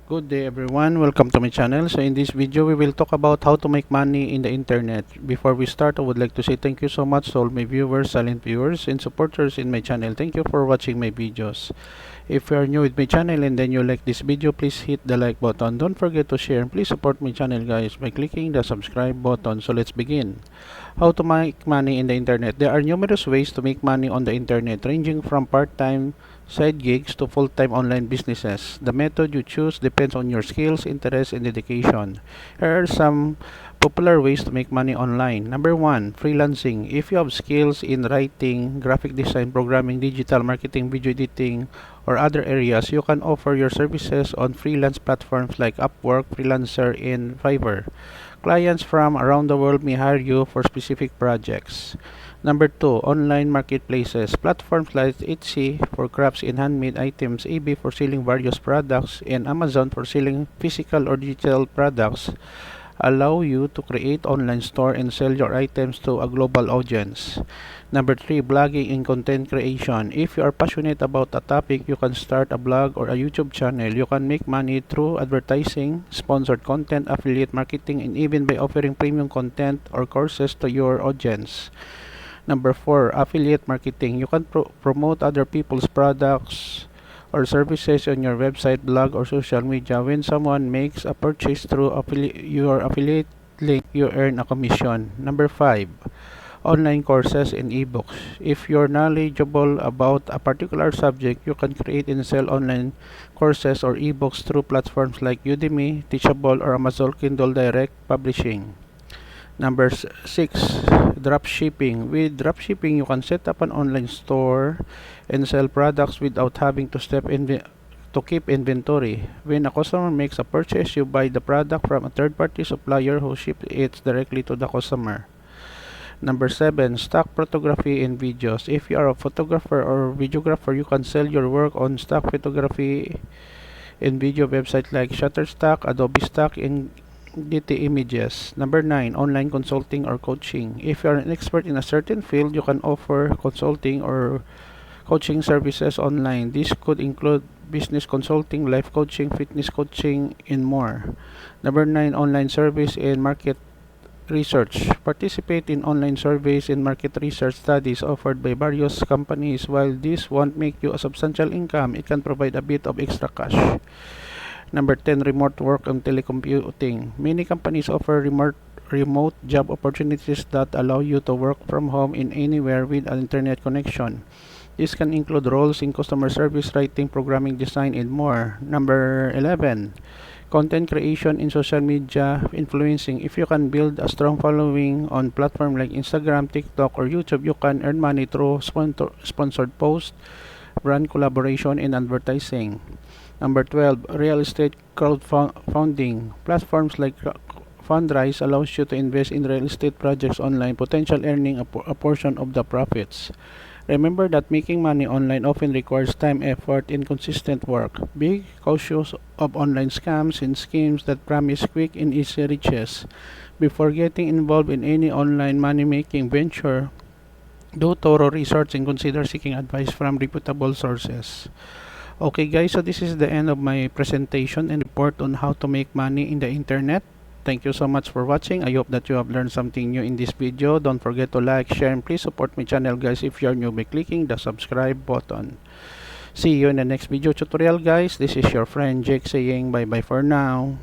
Good day everyone, welcome to my channel. So in this video we will talk about how to make money in the internet. Before we start, I would like to say thank you so much to all my viewers, silent viewers and supporters in my channel. Thank you for watching my videos. If you are new with my channel and then you like this video, please hit the like button. Don't forget to share and please support my channel guys by clicking the subscribe button. So let's begin. How to make money in the internet. There are numerous ways to make money on the internet, ranging from part-time side gigs to full-time online businesses. The method you choose depends on your skills, interests, and dedication. Here are some popular ways to make money online. Number one, freelancing. If you have skills in writing, graphic design, programming, digital marketing, video editing, or other areas, you can offer your services on freelance platforms like Upwork, Freelancer, and Fiverr. Clients from around the world may hire you for specific projects. Number two, online marketplaces. Platforms like Etsy for crafts and handmade items, eBay for selling various products, and Amazon for selling physical or digital products allow you to create online store and sell your items to a global audience. Number three, blogging and content creation. If you are passionate about a topic, you can start a blog or a YouTube channel. You can make money through advertising, sponsored content, affiliate marketing, and even by offering premium content or courses to your audience. Number four, affiliate marketing. You can promote other people's products or services on your website, blog, or social media. When someone makes a purchase through your affiliate link, you earn a commission. Number five, online courses and ebooks. If you're knowledgeable about a particular subject, you can create and sell online courses or ebooks through platforms like Udemy, Teachable, or Amazon Kindle Direct Publishing. Number six, drop shipping. With drop shipping, you can set up an online store and sell products without having to keep inventory. When a customer makes a purchase, you buy the product from a third-party supplier who ships it directly to the customer. Number seven, stock photography and videos. If you are a photographer or videographer, you can sell your work on stock photography and video websites like Shutterstock, Adobe Stock, and DT Images. Number 9, online consulting or coaching. If you are an expert in a certain field, you can offer consulting or coaching services online. This could include business consulting, life coaching, fitness coaching, and more. Number 9, online service and market research. Participate in online surveys and market research studies offered by various companies. While this won't make you a substantial income, it can provide a bit of extra cash. Number 10, remote work and telecommuting. Many companies offer remote job opportunities that allow you to work from home in anywhere with an internet connection. This can include roles in customer service, writing, programming, design, and more. Number 11, content creation in social media influencing. If you can build a strong following on platforms like Instagram, TikTok, or YouTube, you can earn money through sponsored posts, brand collaboration, and advertising. Number 12, real estate crowdfunding. Platforms like Fundrise allows you to invest in real estate projects online, potential earning a portion of the profits. Remember that making money online often requires time, effort, and consistent work. Be cautious of online scams and schemes that promise quick and easy riches. Before getting involved in any online money-making venture, do thorough research and consider seeking advice from reputable sources. Okay guys, so this is the end of my presentation and report on how to make money in the internet. Thank you so much for watching. I hope that you have learned something new in this video. Don't forget to like, share, and please support my channel guys if you are new by clicking the subscribe button. See you in the next video tutorial guys. This is your friend Jake saying bye bye for now.